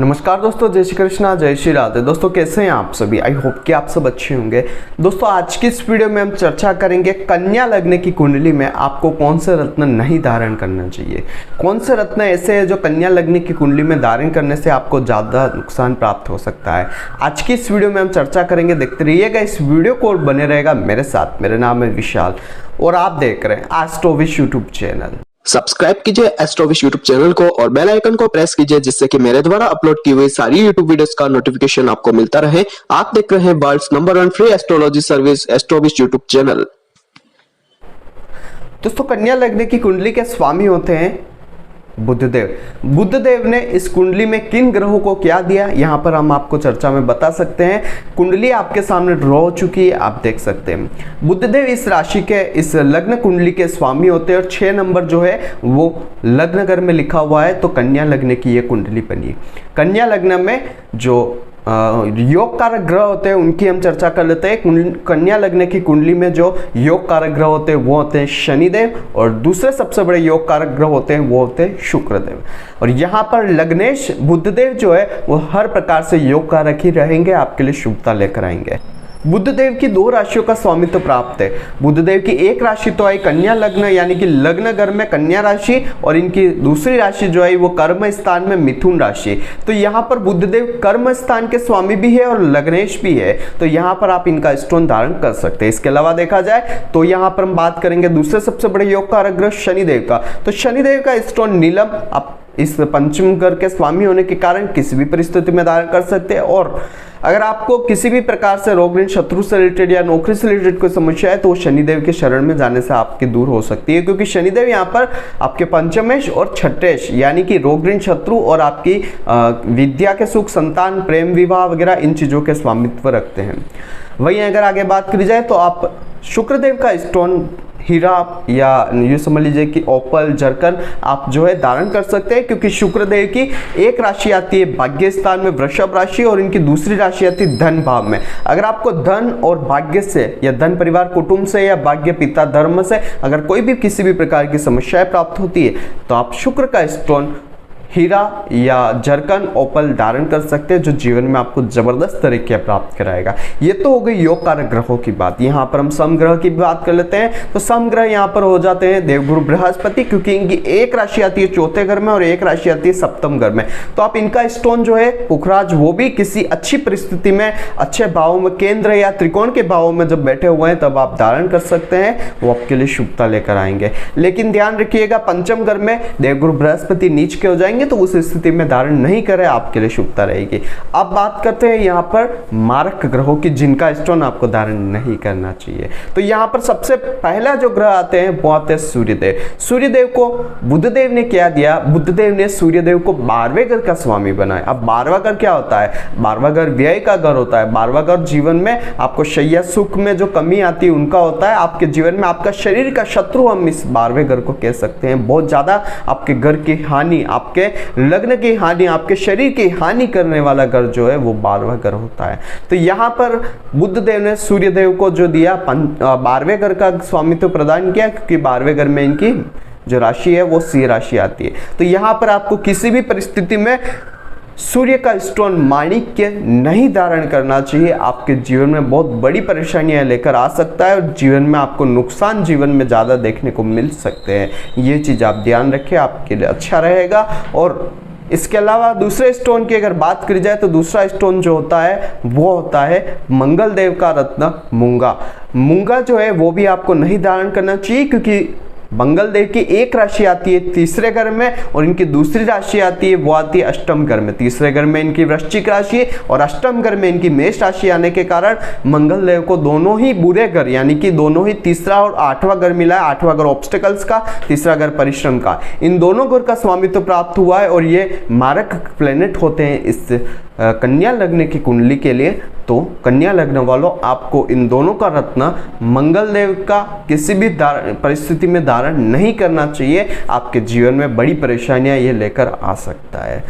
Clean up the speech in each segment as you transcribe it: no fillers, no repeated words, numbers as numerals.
नमस्कार दोस्तों, जय श्री कृष्णा, जय श्री राधे। दोस्तों कैसे हैं आप सभी? आई होप कि आप सब अच्छे होंगे। दोस्तों आज की इस वीडियो में हम चर्चा करेंगे कन्या लग्न की कुंडली में आपको कौन से रत्न नहीं धारण करना चाहिए। कौन से रत्न ऐसे हैं जो कन्या लग्न की कुंडली में धारण करने से आपको ज़्यादा नुकसान प्राप्त हो सकता है। आज की इस वीडियो में हम चर्चा करेंगे, देखते रहिएगा इस वीडियो को और बने रहेगा मेरे साथ। मेरा नाम है विशाल और आप देख रहे हैं एस्ट्रोविश यूट्यूब चैनल। सब्सक्राइब कीजिए एस्ट्रोविश यूट्यूब चैनल को और बेल आइकन को प्रेस कीजिए, जिससे कि मेरे द्वारा अपलोड की हुई सारी यूट्यूब वीडियोस का नोटिफिकेशन आपको मिलता रहे। आप देख रहे हैं world's number 1 free astrology service Astrowish YouTube channel. दोस्तों कन्या लग्न की कुंडली के स्वामी होते हैं बुधदेव। बुधदेव ने इस कुंडली में किन ग्रहों को क्या दिया, यहाँ पर हम आपको चर्चा में बता सकते हैं। कुंडली आपके सामने ड्रॉ हो चुकी है, आप देख सकते हैं। बुधदेव इस राशि के, इस लग्न कुंडली के स्वामी होते हैं और 6 नंबर जो है वो लग्न घर में लिखा हुआ है, तो कन्या लग्न की ये कुंडली बनी। कन्या लग्न में जो योग कारक ग्रह होते हैं उनकी हम चर्चा कर लेते हैं। कन्या लग्न की कुंडली में जो योग कारक ग्रह होते हैं वो होते हैं शनिदेव, और दूसरे सबसे बड़े योग कारक ग्रह होते हैं वो होते हैं शुक्रदेव। और यहाँ पर लग्नेश बुधदेव जो है वो हर प्रकार से योग कारक ही रहेंगे, आपके लिए शुभता लेकर आएंगे। बुधदेव की 2 राशियों का स्वामित्व प्राप्त है। बुधदेव की एक राशि तो आई कन्या लग्न यानी कि लग्न घर में कन्या राशि, और इनकी दूसरी राशि जो आई वो कर्म स्थान में मिथुन राशि। तो यहाँ पर बुधदेव कर्म स्थान के स्वामी भी है और लग्नेश भी है, तो यहाँ पर आप इनका स्टोन धारण कर सकते हैं। इसके अलावा देखा जाए तो यहाँ पर हम बात करेंगे दूसरे सबसे बड़े योग कारक ग्रह शनिदेव का। तो शनिदेव का स्टोन नीलम आप इस पंचम घर के स्वामी होने के कारण किसी भी परिस्थिति में धारण कर सकते हैं। और अगर आपको किसी भी प्रकार से रोग ऋण शत्रु से रिलेटेड या नौकरी से रिलेटेड कोई समस्या है तो वो शनिदेव के शरण में जाने से आपकी दूर हो सकती है, क्योंकि शनिदेव यहाँ पर आपके पंचमेश और छठेश यानी कि रोग ऋण शत्रु और आपकी विद्या के सुख, संतान, प्रेम विवाह वगैरह इन चीजों के स्वामित्व रखते हैं। वहीं अगर आगे बात करी जाए तो आप शुक्रदेव का स्टोन हीरा या ये समझ लीजिए कि ओपल, जरकन आप जो है धारण कर सकते हैं, क्योंकि शुक्रदेव की एक राशि आती है भाग्य स्थान में वृषभ राशि, और इनकी दूसरी राशि आती है धन भाव में। अगर आपको धन और भाग्य से या धन परिवार कुटुंब से या भाग्य पिता धर्म से अगर कोई भी किसी भी प्रकार की समस्याएं प्राप्त होती है तो आप शुक्र का स्टोन हीरा या जरकन, ओपल धारण कर सकते हैं, जो जीवन में आपको जबरदस्त तरीके प्राप्त कराएगा। ये तो हो गई योग कारक ग्रहों की बात। यहाँ पर हम समग्रह की बात कर लेते हैं। तो समग्रह यहाँ पर हो जाते हैं देवगुरु बृहस्पति, क्योंकि इनकी एक राशि आती है चौथे घर में और एक राशि आती है सप्तम घर में। तो आप इनका स्टोन जो है पुखराज, वो भी किसी अच्छी परिस्थिति में, अच्छे भावों में, केंद्र या त्रिकोण के भावों में जब बैठे हुए हैं तब आप धारण कर सकते हैं, वो आपके लिए शुभता लेकर आएंगे। लेकिन ध्यान रखिएगा पंचम घर में देवगुरु बृहस्पति नीच के हो जाएंगे, तो उस स्थिति में धारण नहीं करें, आपके लिए शुभता रहेगी। अब बात करते हैं यहाँ पर मारक ग्रहों की, जिनका स्टोन आपको धारण नहीं करना चाहिए। तो यहाँ पर सबसे पहला जो ग्रह आते हैं वो आते हैं सूर्यदेव। सूर्यदेव को बुधदेव ने क्या दिया? बुधदेव ने सूर्यदेव को 12वें घर का स्वामी बनाया। अब 12वां घर क्या होता है? 12वां घर व्यय का घर होता है। 12वां घर जीवन में आपको शैया सुख में जो कमी आती है उनका होता है। आपके जीवन में आपका शरीर का शत्रु हम इस 12वें घर को कह सकते हैं। बहुत ज्यादा आपके घर की हानि, आपके लग्न की हानि, आपके शरीर की हानि करने वाला घर जो है वो 12वां घर होता है। तो यहाँ पर बुधदेव ने सूर्यदेव को जो दिया 12वें घर का स्वामित्व प्रदान किया, क्योंकि 12वें घर में इनकी जो राशि है वो सिंह राशि आती है। तो यहाँ पर आपको किसी भी परिस्थिति में सूर्य का स्टोन माणिक्य नहीं धारण करना चाहिए। आपके जीवन में बहुत बड़ी परेशानियां लेकर आ सकता है और जीवन में आपको नुकसान जीवन में ज़्यादा देखने को मिल सकते हैं। ये चीज़ आप ध्यान रखें, आपके लिए अच्छा रहेगा। और इसके अलावा दूसरे स्टोन की अगर बात करी जाए तो दूसरा स्टोन जो होता है वो होता है मंगल देव का रत्न मूंगा। मूंगा जो है वो भी आपको नहीं धारण करना चाहिए, क्योंकि मंगल देव की एक राशि आती है तीसरे घर में और इनकी दूसरी राशि आती है वो आती है अष्टम घर में। तीसरे घर में इनकी वृश्चिक राशि और अष्टम घर में इनकी मेष राशि आने के कारण मंगल देव को दोनों ही बुरे घर, यानी कि दोनों ही तीसरा और 8वां घर मिला है। 8वां घर ऑब्स्टिकल्स का, तीसरा घर परिश्रम का, इन दोनों घर का स्वामित्व प्राप्त हुआ है और ये मारक प्लेनेट होते हैं इस कन्या लग्न की कुंडली के लिए। तो कन्या लग्न वालों आपको इन दोनों का रत्न मंगल देव का किसी भी परिस्थिति में धारण नहीं करना चाहिए। आपके जीवन में बड़ी परेशानियां ये लेकर आ सकता है।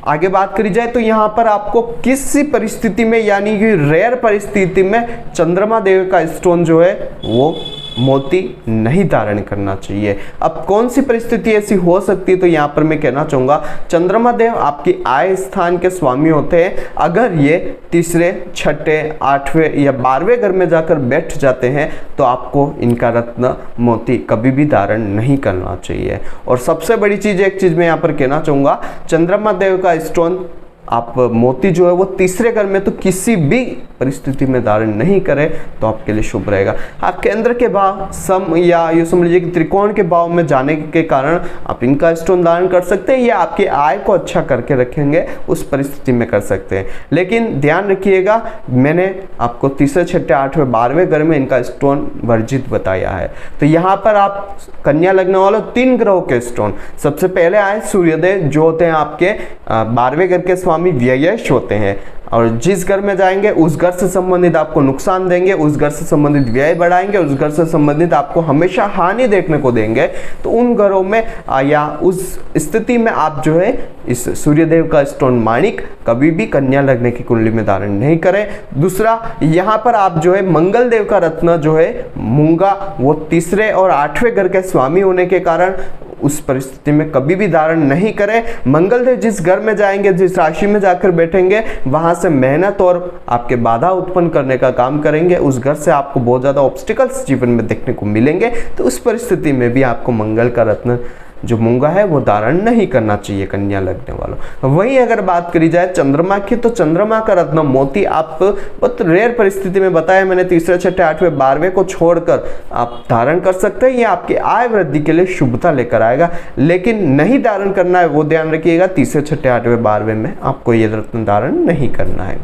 आगे बात करी जाए तो यहाँ पर आपको किसी परिस्थिति में, यानी कि रेयर परिस्थिति में चंद्रमा देव का स्टोन जो है वो मोती नहीं धारण करना चाहिए। अब कौन सी परिस्थिति ऐसी हो सकती है, तो यहाँ पर मैं कहना चाहूँगा चंद्रमा देव आपकी आय स्थान के स्वामी होते हैं। अगर ये तीसरे, छठे, 8वें या 12वें घर में जाकर बैठ जाते हैं तो आपको इनका रत्न मोती कभी भी धारण नहीं करना चाहिए। और सबसे बड़ी चीज़, एक चीज़ मैं यहाँ पर कहना चाहूँगा, चंद्रमा देव का स्टोन आप मोती जो है वो तीसरे घर में तो किसी भी परिस्थिति में धारण नहीं करें तो आपके लिए शुभ रहेगा। आप केंद्र के भाव, सम या यूँ समझ लीजिए कि त्रिकोण के भाव में जाने के कारण आप इनका स्टोन धारण कर सकते हैं, या आपकी आय को अच्छा करके रखेंगे उस परिस्थिति में कर सकते हैं। लेकिन ध्यान रखिएगा, मैंने आपको तीसरे, छठे, 8वें, 12वें घर में इनका स्टोन वर्जित बताया है। तो यहाँ पर आप कन्या लग्न वालों 3 ग्रहों के स्टोन, सबसे पहले आए सूर्यदेव जो होते हैं आपके 12वें घर के स्वामी व्ययश होते हैं, और जिस घर में जाएंगे उस घर से संबंधित आपको नुकसान देंगे, उस घर से संबंधित व्यय बढ़ाएंगे, उस घर से संबंधित आपको हमेशा हानि देखने को देंगे। तो उन घरों में या उस स्थिति में आप जो है इस सूर्यदेव का स्टोन माणिक कभी भी कन्या लग्न की कुंडली में धारण नहीं करें। दूसरा, यहाँ पर आप जो है मंगल देव का रत्न जो है मूंगा, वो तीसरे और 8वें घर के स्वामी होने के कारण उस परिस्थिति में कभी भी धारण नहीं करें। मंगल देव जिस घर में जाएंगे, जिस राशि में जाकर बैठेंगे, वहां से मेहनत और आपके बाधा उत्पन्न करने का काम करेंगे। उस घर से आपको बहुत ज्यादा ऑब्स्टिकल्स जीवन में देखने को मिलेंगे। तो उस परिस्थिति में भी आपको मंगल का रत्न जो मूंगा है वो धारण नहीं करना चाहिए कन्या लगने वालों। वहीं अगर बात करी जाए चंद्रमा की, तो चंद्रमा का रत्न मोती आप बहुत रेयर परिस्थिति में बताया मैंने, तीसरे, छठे, 8वें, 12वें को छोड़कर आप धारण कर सकते हैं। ये आपकी आय वृद्धि के लिए शुभता लेकर आएगा, लेकिन नहीं धारण करना है वो ध्यान रखिएगा, तीसरे, छठे, 8वें, 12वें में आपको ये रत्न धारण नहीं करना है।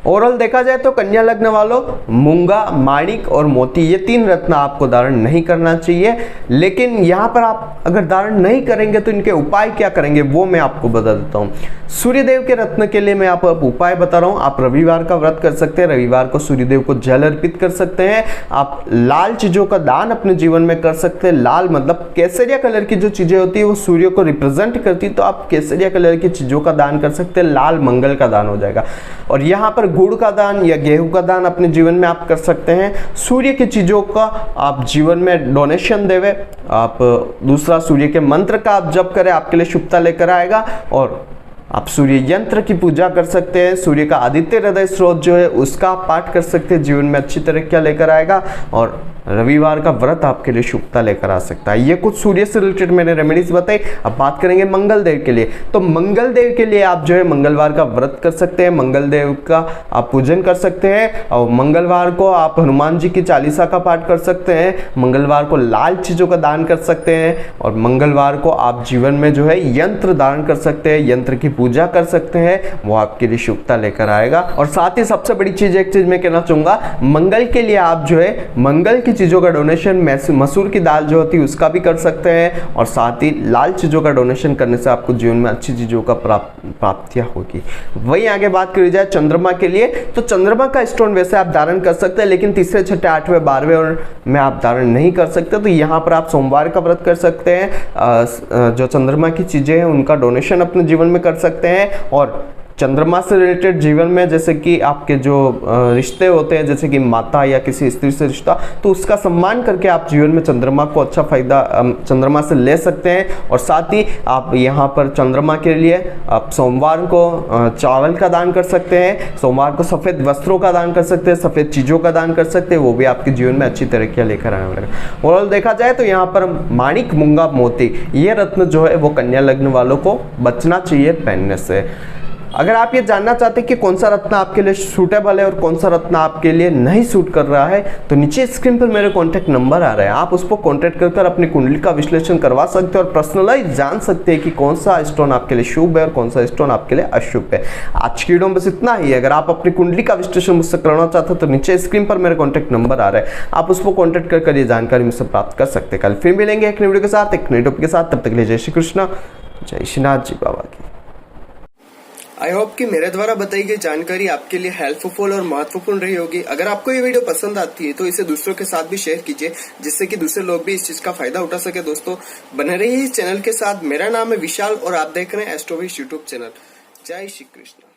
ओवरऑल देखा जाए तो कन्या लग्न वालों मूंगा, माणिक और मोती, ये 3 रत्न आपको धारण नहीं करना चाहिए। लेकिन यहाँ पर आप अगर धारण नहीं करेंगे तो इनके उपाय क्या करेंगे वो मैं आपको बता देता हूँ। सूर्यदेव के रत्न के लिए मैं आपको उपाय बता रहा हूँ। आप रविवार का व्रत कर सकते हैं, रविवार को सूर्यदेव को जल अर्पित कर सकते हैं। आप लाल चीजों का दान अपने जीवन में कर सकते हैं। लाल मतलब केसरिया कलर की जो चीजें होती है वो सूर्य को रिप्रेजेंट करती है, तो आप केसरिया कलर की चीजों का दान कर सकते हैं। लाल मंगल का दान हो जाएगा। और यहाँ पर गुड़ का दान या गेहूं का दान अपने जीवन में आप कर सकते हैं। सूर्य की चीजों का आप जीवन में डोनेशन देवे। आप दूसरा, सूर्य के मंत्र का आप जप करें, आपके लिए शुभता लेकर आएगा। और आप सूर्य यंत्र की पूजा कर सकते हैं। सूर्य का आदित्य हृदय स्रोत जो है उसका आप पाठ कर सकते हैं, जीवन में अच्छी तरक्कियां लेकर आएगा। और रविवार का व्रत आपके लिए शुभता लेकर आ सकता है। ये कुछ सूर्य से रिलेटेड मैंने रेमेडीज बताई। अब बात करेंगे मंगल देव के लिए, तो मंगल देव के लिए आप जो है मंगलवार का व्रत कर सकते हैं, मंगल देव का आप पूजन कर सकते हैं। और मंगलवार को आप हनुमान जी की चालीसा का पाठ कर सकते हैं। मंगलवार को लाल चीजों का दान कर सकते हैं। और मंगलवार को आप जीवन में जो है यंत्र दान कर सकते हैं, यंत्र की पूजा कर सकते हैं, वो आपके लिए शुभता लेकर आएगा। और साथ ही सबसे बड़ी चीज, एक चीज मैं कहना चाहूंगा, मंगल के लिए आप जो है मंगल चीजों का डोनेशन मसूर की दाल जो होती है उसका भी कर सकते हैं। और साथ ही लाल चीजों का डोनेशन करने से आपको जीवन में अच्छी चीजों का प्राप्तियां होगी। वहीं आगे बात करी जाए चंद्रमा के लिए, तो चंद्रमा का स्टोन वैसे आप धारण कर सकते हैं, लेकिन तीसरे, छठे, 8वें, 12वें में आप धारण नहीं कर सकते। तो यहाँ पर आप सोमवार का व्रत कर सकते हैं, जो चंद्रमा की चीजें हैं उनका डोनेशन अपने जीवन में कर सकते हैं। और चंद्रमा से रिलेटेड जीवन में जैसे कि आपके जो रिश्ते होते हैं, जैसे कि माता या किसी स्त्री से रिश्ता, तो उसका सम्मान करके आप जीवन में चंद्रमा को अच्छा फायदा चंद्रमा से ले सकते हैं। और साथ ही आप यहाँ पर चंद्रमा के लिए आप सोमवार को चावल का दान कर सकते हैं, सोमवार को सफ़ेद वस्त्रों का दान कर सकते हैं, सफ़ेद चीज़ों का दान कर सकते हैं, वो भी आपके जीवन में अच्छी तरक्कियाँ लेकर आने वाला है। ओवरऑल देखा जाए तो यहाँ पर माणिक, मूंगा, मोती, ये रत्न जो है वो कन्या लग्न वालों को बचना चाहिए पहनने से। अगर आप ये जानना चाहते हैं कि कौन सा रत्न आपके लिए सूटेबल है और कौन सा रत्न आपके लिए नहीं सूट कर रहा है, तो नीचे स्क्रीन पर मेरे कॉन्टैक्ट नंबर आ रहे हैं, आप उस पर कॉन्टैक्ट कर अपनी कुंडली का विश्लेषण करवा सकते हैं और पर्सनलाइज जान सकते हैं कि कौन सा स्टोन आपके लिए शुभ है और कौन सा स्टोन आपके लिए अशुभ है। आज की वीडियो में बस इतना ही। अगर आप अपनी कुंडली का विश्लेषण मुझसे करना चाहते हैं तो नीचे स्क्रीन पर मेरे कॉन्टैक्ट नंबर आ रहे हैं, आप उस पर कॉन्टैक्ट कर ये जानकारी मुझसे प्राप्त कर सकते हैं। कल फिर मिलेंगे एक नई वीडियो के साथ, एक नई टॉपिक के साथ। तब तक के लिए जय श्री कृष्ण, जय श्रीनाथ जी बाबा की। आई होप कि मेरे द्वारा बताई गई जानकारी आपके लिए हेल्पफुल और महत्वपूर्ण रही होगी। अगर आपको ये वीडियो पसंद आती है तो इसे दूसरों के साथ भी शेयर कीजिए, जिससे कि दूसरे लोग भी इस चीज का फायदा उठा सके। दोस्तों बने रहिए इस चैनल के साथ। मेरा नाम है विशाल और आप देख रहे हैं एस्ट्रोविश यूट्यूब चैनल। जय श्री कृष्ण।